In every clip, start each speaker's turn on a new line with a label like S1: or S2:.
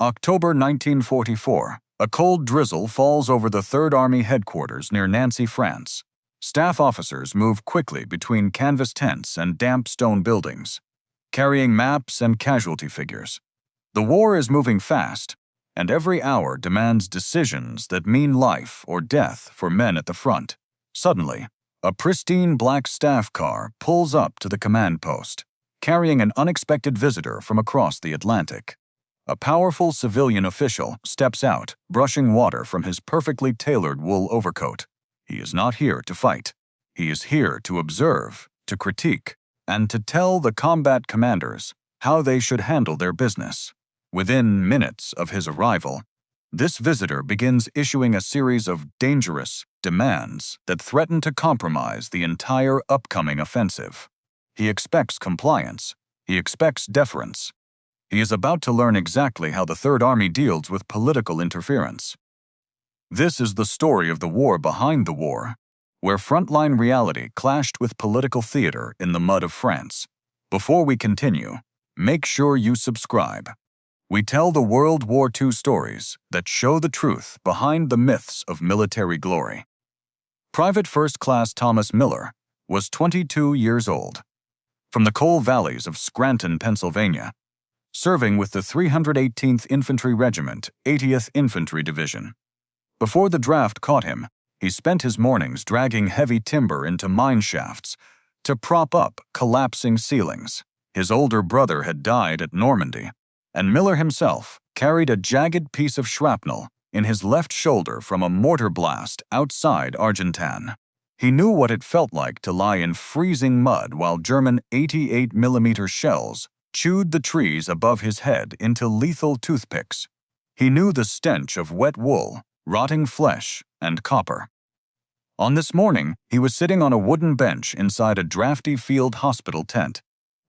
S1: October 1944. A cold drizzle falls over the 3rd Army headquarters near Nancy, France. Staff officers move quickly between canvas tents and damp stone buildings, carrying maps and casualty figures. The war is moving fast, and every hour demands decisions that mean life or death for men at the front. Suddenly, a pristine black staff car pulls up to the command post, carrying an unexpected visitor from across the Atlantic. A powerful civilian official steps out, brushing water from his perfectly tailored wool overcoat. He is not here to fight. He is here to observe, to critique, and to tell the combat commanders how they should handle their business. Within minutes of his arrival, this visitor begins issuing a series of dangerous demands that threaten to compromise the entire upcoming offensive. He expects compliance. He expects deference. He is about to learn exactly how the 3rd Army deals with political interference. This is the story of the war behind the war, where frontline reality clashed with political theater in the mud of France. Before we continue, make sure you subscribe. We tell the World War II stories that show the truth behind the myths of military glory. Private First Class Thomas Miller was 22 years old. From the coal valleys of Scranton, Pennsylvania, serving with the 318th Infantry Regiment, 80th Infantry Division. Before the draft caught him, he spent his mornings dragging heavy timber into mine shafts to prop up collapsing ceilings. His older brother had died at Normandy, and Miller himself carried a jagged piece of shrapnel in his left shoulder from a mortar blast outside Argentan. He knew what it felt like to lie in freezing mud while German 88mm shells chewed the trees above his head into lethal toothpicks. He knew the stench of wet wool, rotting flesh, and copper. On this morning, he was sitting on a wooden bench inside a drafty field hospital tent,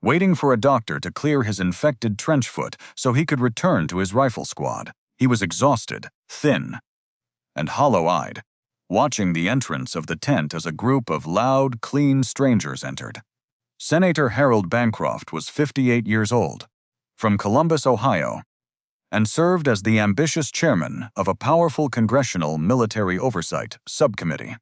S1: waiting for a doctor to clear his infected trench foot so he could return to his rifle squad. He was exhausted, thin, and hollow-eyed, watching the entrance of the tent as a group of loud, clean strangers entered. Senator Harold Bancroft was 58 years old, from Columbus, Ohio, and served as the ambitious chairman of a powerful congressional military oversight subcommittee.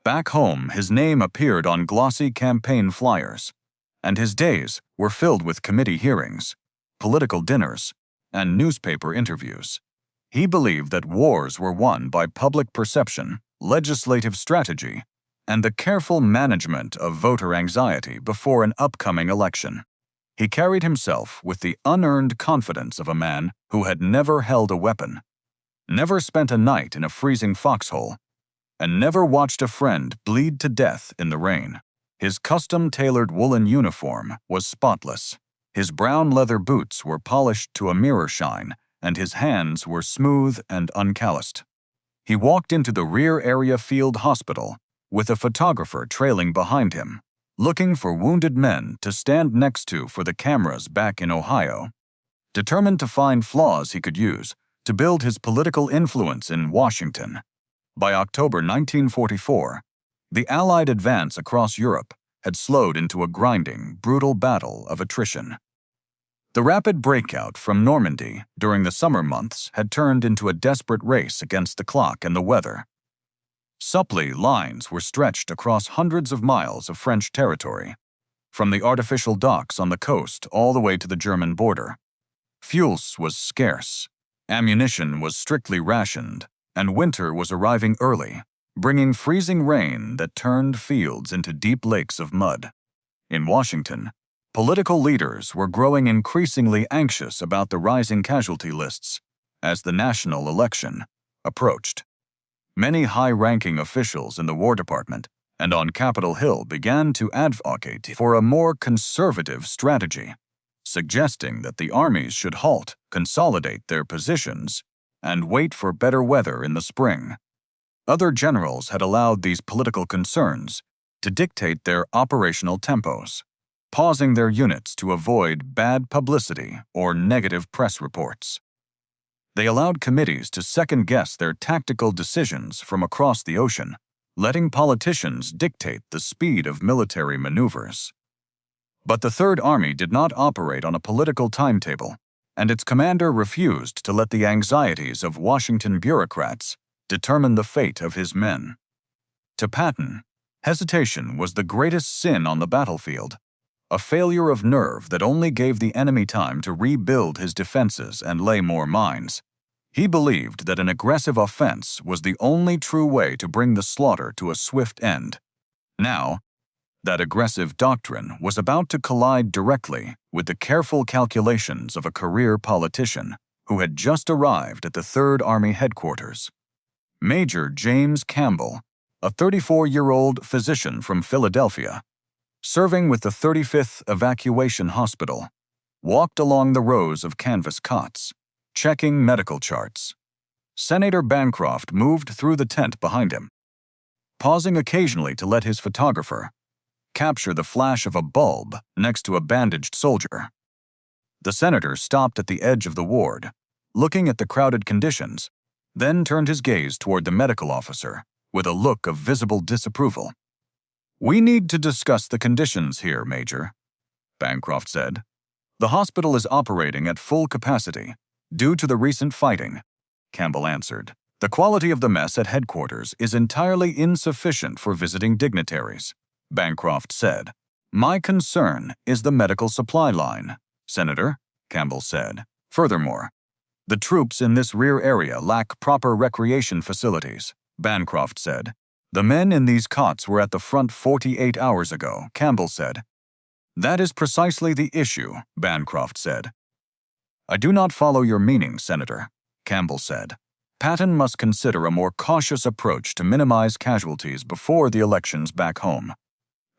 S1: Back home, his name appeared on glossy campaign flyers, and his days were filled with committee hearings, political dinners, and newspaper interviews. He believed that wars were won by public perception, legislative strategy, and the careful management of voter anxiety before an upcoming election. He carried himself with the unearned confidence of a man who had never held a weapon, never spent a night in a freezing foxhole, and never watched a friend bleed to death in the rain. His custom-tailored woolen uniform was spotless. His brown leather boots were polished to a mirror shine, and his hands were smooth and uncalloused. He walked into the rear area field hospital with a photographer trailing behind him, looking for wounded men to stand next to for the cameras back in Ohio, determined to find flaws he could use to build his political influence in Washington. By October 1944, the Allied advance across Europe had slowed into a grinding, brutal battle of attrition. The rapid breakout from Normandy during the summer months had turned into a desperate race against the clock and the weather. Supply lines were stretched across hundreds of miles of French territory, from the artificial docks on the coast all the way to the German border. Fuel was scarce, ammunition was strictly rationed, and winter was arriving early, bringing freezing rain that turned fields into deep lakes of mud. In Washington, political leaders were growing increasingly anxious about the rising casualty lists as the national election approached. Many high-ranking officials in the War Department and on Capitol Hill began to advocate for a more conservative strategy, suggesting that the armies should halt, consolidate their positions, and wait for better weather in the spring. Other generals had allowed these political concerns to dictate their operational tempos, pausing their units to avoid bad publicity or negative press reports. They allowed committees to second-guess their tactical decisions from across the ocean, letting politicians dictate the speed of military maneuvers. But the Third Army did not operate on a political timetable, and its commander refused to let the anxieties of Washington bureaucrats determine the fate of his men. To Patton, hesitation was the greatest sin on the battlefield, a failure of nerve that only gave the enemy time to rebuild his defenses and lay more mines. He believed that an aggressive offense was the only true way to bring the slaughter to a swift end. Now, that aggressive doctrine was about to collide directly with the careful calculations of a career politician who had just arrived at the 3rd Army headquarters. Major James Campbell, a 34-year-old physician from Philadelphia, serving with the 35th Evacuation Hospital, walked along the rows of canvas cots, checking medical charts. Senator Bancroft moved through the tent behind him, pausing occasionally to let his photographer capture the flash of a bulb next to a bandaged soldier. The senator stopped at the edge of the ward, looking at the crowded conditions, then turned his gaze toward the medical officer with a look of visible disapproval. "We need to discuss the conditions here, Major," Bancroft said. "The hospital is operating at full capacity due to the recent fighting," Campbell answered. "The quality of the mess at headquarters is entirely insufficient for visiting dignitaries," Bancroft said. "My concern is the medical supply line, Senator," Campbell said. "Furthermore, the troops in this rear area lack proper recreation facilities," Bancroft said. "The men in these cots were at the front 48 hours ago," Campbell said. "That is precisely the issue," Bancroft said. "I do not follow your meaning, Senator," Campbell said. "Patton must consider a more cautious approach to minimize casualties before the elections back home."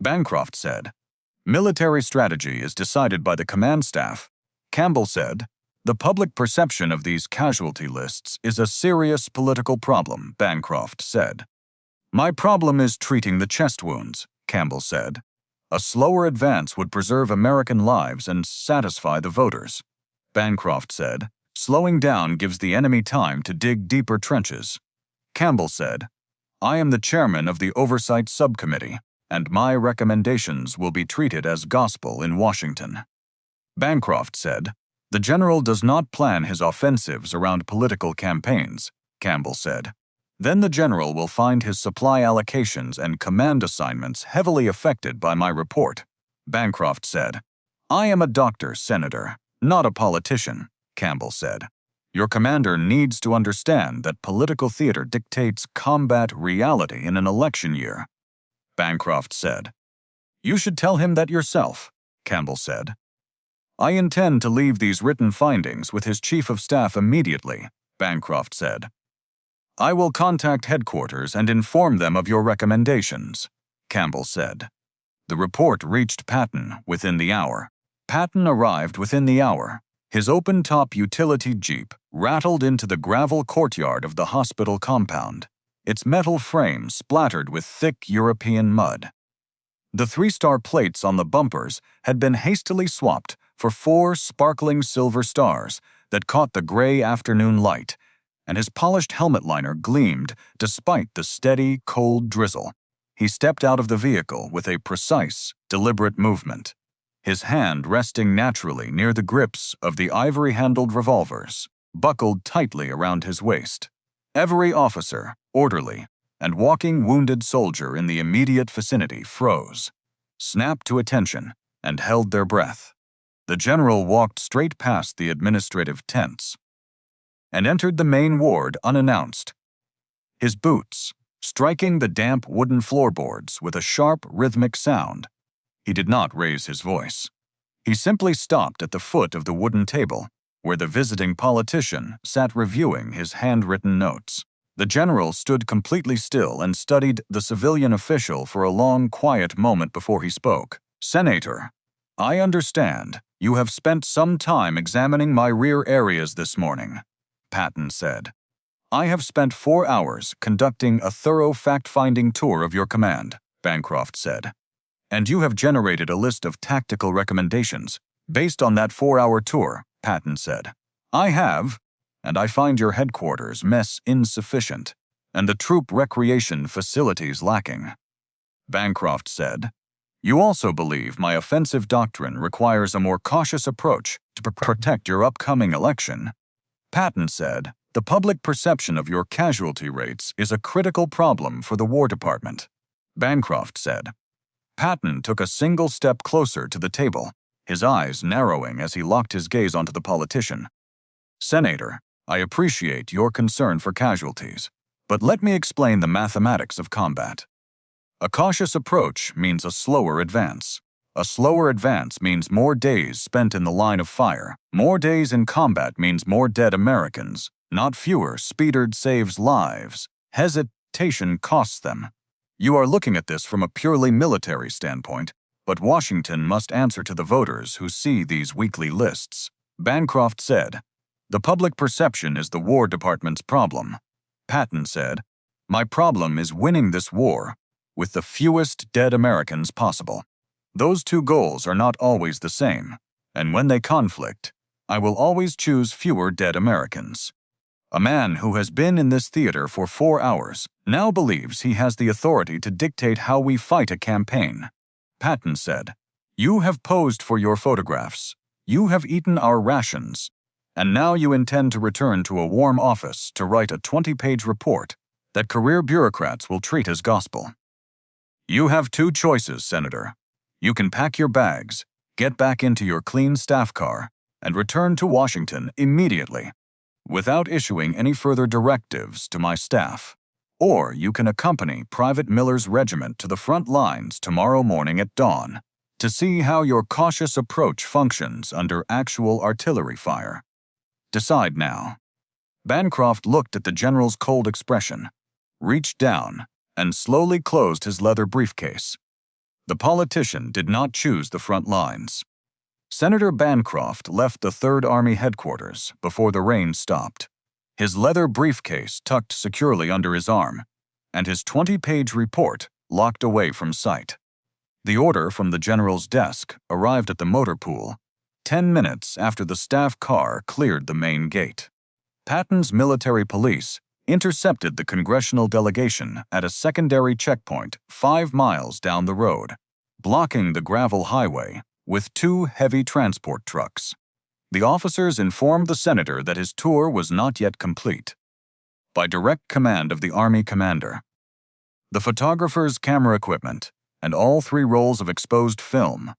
S1: Bancroft said, "Military strategy is decided by the command staff," Campbell said. "The public perception of these casualty lists is a serious political problem," Bancroft said. "My problem is treating the chest wounds," Campbell said. "A slower advance would preserve American lives and satisfy the voters," Bancroft said. "Slowing down gives the enemy time to dig deeper trenches." Campbell said, "I am the chairman of the Oversight Subcommittee, and my recommendations will be treated as gospel in Washington." Bancroft said, "The general does not plan his offensives around political campaigns," Campbell said. "Then the general will find his supply allocations and command assignments heavily affected by my report," Bancroft said. "I am a doctor, Senator, not a politician," Campbell said. "Your commander needs to understand that political theater dictates combat reality in an election year," Bancroft said. "You should tell him that yourself," Campbell said. "I intend to leave these written findings with his chief of staff immediately," Bancroft said. "I will contact headquarters and inform them of your recommendations," Campbell said. The report reached Patton within the hour. Patton arrived within the hour. His open-top utility jeep rattled into the gravel courtyard of the hospital compound, its metal frame splattered with thick European mud. The 3-star plates on the bumpers had been hastily swapped for 4 sparkling silver stars that caught the gray afternoon light, and his polished helmet liner gleamed despite the steady, cold drizzle. He stepped out of the vehicle with a precise, deliberate movement, his hand resting naturally near the grips of the ivory-handled revolvers, buckled tightly around his waist. Every officer, orderly, and walking wounded soldier in the immediate vicinity froze, snapped to attention, and held their breath. The general walked straight past the administrative tents and entered the main ward unannounced. His boots, striking the damp wooden floorboards with a sharp, rhythmic sound, he did not raise his voice. He simply stopped at the foot of the wooden table, where the visiting politician sat reviewing his handwritten notes. The general stood completely still and studied the civilian official for a long, quiet moment before he spoke. "Senator, I understand you have spent some time examining my rear areas this morning," Patton said. "I have spent 4 hours conducting a thorough fact-finding tour of your command," Bancroft said. "And you have generated a list of tactical recommendations based on that 4-hour tour," Patton said. "I have, and I find your headquarters mess insufficient, and the troop recreation facilities lacking." Bancroft said, You also believe my offensive doctrine requires a more cautious approach to protect your upcoming election. Patton said, the public perception of your casualty rates is a critical problem for the War Department. Bancroft said. Patton took a single step closer to the table, his eyes narrowing as he locked his gaze onto the politician. Senator, I appreciate your concern for casualties, but let me explain the mathematics of combat. A cautious approach means a slower advance. A slower advance means more days spent in the line of fire. More days in combat means more dead Americans, not fewer. Speed saves lives. Hesitation costs them. You are looking at this from a purely military standpoint, but Washington must answer to the voters who see these weekly lists. Bancroft said, the public perception is the War Department's problem. Patton said, my problem is winning this war with the fewest dead Americans possible. Those two goals are not always the same, and when they conflict, I will always choose fewer dead Americans. A man who has been in this theater for 4 hours now believes he has the authority to dictate how we fight a campaign. Patton said, you have posed for your photographs, you have eaten our rations, and now you intend to return to a warm office to write a 20-page report that career bureaucrats will treat as gospel. You have two choices, Senator. You can pack your bags, get back into your clean staff car, and return to Washington immediately, without issuing any further directives to my staff. Or you can accompany Private Miller's regiment to the front lines tomorrow morning at dawn to see how your cautious approach functions under actual artillery fire. Decide now. Bancroft looked at the general's cold expression, reached down, and slowly closed his leather briefcase. The politician did not choose the front lines. Senator Bancroft left the 3rd Army headquarters before the rain stopped, his leather briefcase tucked securely under his arm, and his 20-page report locked away from sight. The order from the general's desk arrived at the motor pool 10 minutes after the staff car cleared the main gate. Patton's military police intercepted the congressional delegation at a secondary checkpoint 5 miles down the road, blocking the gravel highway with 2 heavy transport trucks. The officers informed the senator that his tour was not yet complete. By direct command of the Army commander, the photographer's camera equipment and all 3 rolls of exposed film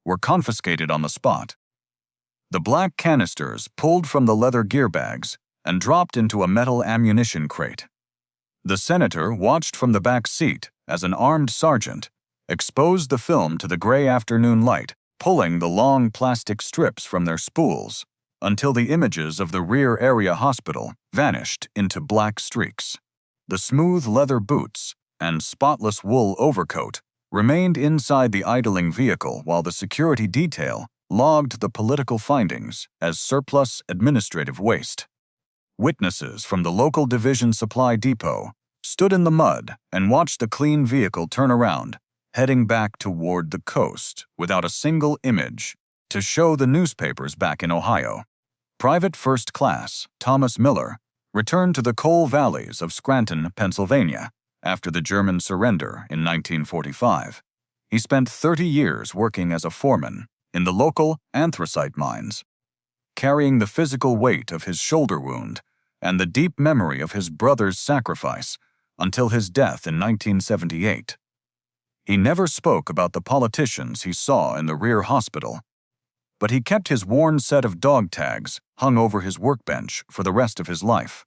S1: were confiscated on the spot. The black canisters pulled from the leather gear bags and dropped into a metal ammunition crate. The senator watched from the back seat as an armed sergeant exposed the film to the gray afternoon light, pulling the long plastic strips from their spools until the images of the rear area hospital vanished into black streaks. The smooth leather boots and spotless wool overcoat remained inside the idling vehicle while the security detail logged the political findings as surplus administrative waste. Witnesses from the local division supply depot stood in the mud and watched the clean vehicle turn around, heading back toward the coast without a single image to show the newspapers back in Ohio. Private First Class Thomas Miller returned to the coal valleys of Scranton, Pennsylvania, after the German surrender in 1945. He spent 30 years working as a foreman in the local anthracite mines, carrying the physical weight of his shoulder wound and the deep memory of his brother's sacrifice until his death in 1978. He never spoke about the politicians he saw in the rear hospital, but he kept his worn set of dog tags hung over his workbench for the rest of his life.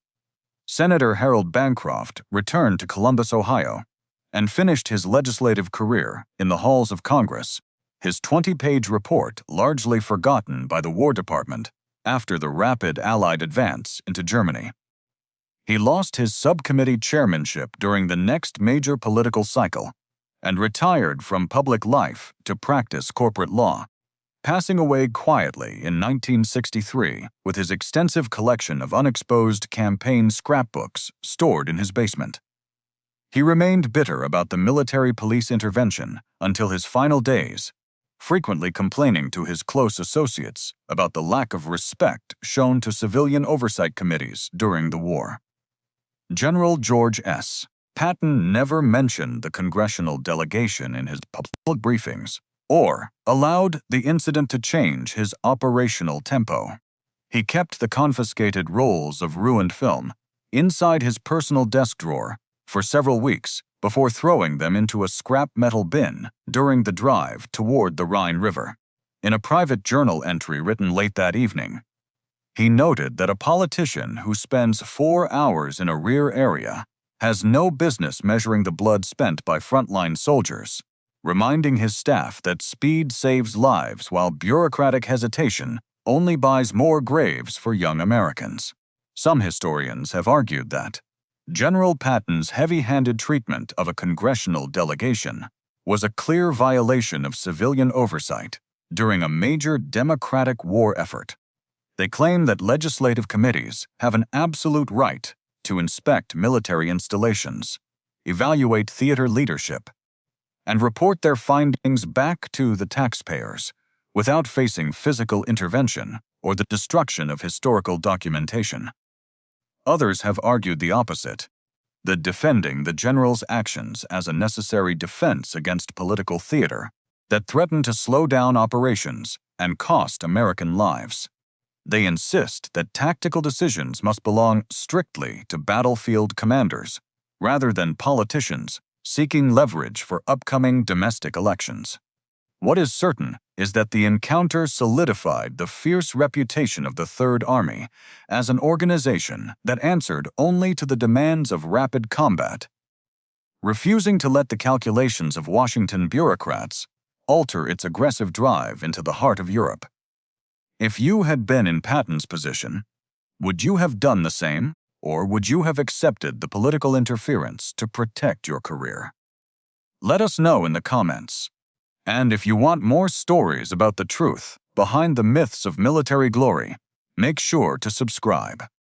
S1: Senator Harold Bancroft returned to Columbus, Ohio, and finished his legislative career in the halls of Congress, his 20-page report largely forgotten by the War Department after the rapid Allied advance into Germany. He lost his subcommittee chairmanship during the next major political cycle and retired from public life to practice corporate law, passing away quietly in 1963 with his extensive collection of unexposed campaign scrapbooks stored in his basement. He remained bitter about the military police intervention until his final days, frequently complaining to his close associates about the lack of respect shown to civilian oversight committees during the war. General George S. Patton never mentioned the congressional delegation in his public briefings or allowed the incident to change his operational tempo. He kept the confiscated rolls of ruined film inside his personal desk drawer for several weeks before throwing them into a scrap metal bin during the drive toward the Rhine River. In a private journal entry written late that evening, he noted that a politician who spends 4 hours in a rear area has no business measuring the blood spent by frontline soldiers, reminding his staff that speed saves lives while bureaucratic hesitation only buys more graves for young Americans. Some historians have argued that General Patton's heavy-handed treatment of a congressional delegation was a clear violation of civilian oversight during a major Democratic war effort. They claim that legislative committees have an absolute right to inspect military installations, evaluate theater leadership, and report their findings back to the taxpayers without facing physical intervention or the destruction of historical documentation. Others have argued the opposite, that defending the general's actions as a necessary defense against political theater that threatened to slow down operations and cost American lives. They insist that tactical decisions must belong strictly to battlefield commanders, rather than politicians seeking leverage for upcoming domestic elections. What is certain is that the encounter solidified the fierce reputation of the Third Army as an organization that answered only to the demands of rapid combat, refusing to let the calculations of Washington bureaucrats alter its aggressive drive into the heart of Europe. If you had been in Patton's position, would you have done the same, or would you have accepted the political interference to protect your career? Let us know in the comments. And if you want more stories about the truth behind the myths of military glory, make sure to subscribe.